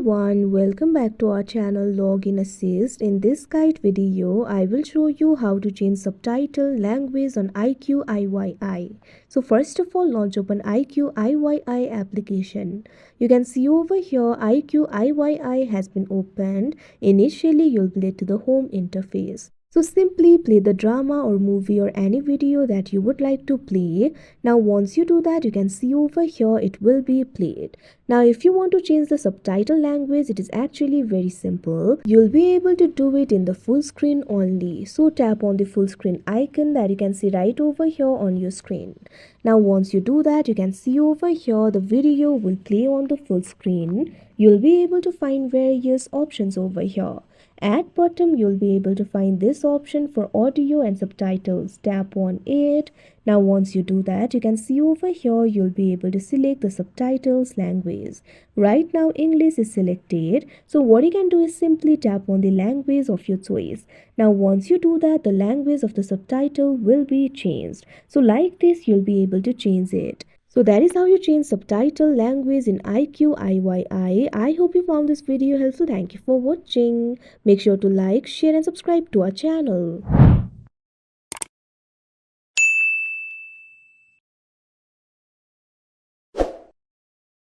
everyone, welcome back to our channel Login Assist. In this guide video, I will show you how to change subtitle language on iQIYI. So first of all, launch open iQIYI application. You can see over here iQIYI has been opened. Initially, you'll be led to the home interface. So simply play the drama or movie or any video that you would like to play. Now once you do that, you can see over here it will be played. Now if you want to change the subtitle language, it is actually very simple. You'll be able to do it in the full screen only. So tap on the full screen icon that you can see right over here on your screen. Now once you do that, you can see over here the video will play on the full screen. You'll be able to find various options over here. At bottom, you'll be able to find this option for audio and subtitles. Tap on it. Now once you do that, you can see over here you'll be able to select the subtitles language. Right now English is selected. So what you can do is simply tap on the language of your choice. Now once you do that, the language of the subtitle will be changed. So like this, you'll be able to change it. So that is how you change subtitle language in iQIYI. I hope you found this video helpful. Thank you for watching. Make sure to like, share and subscribe to our channel.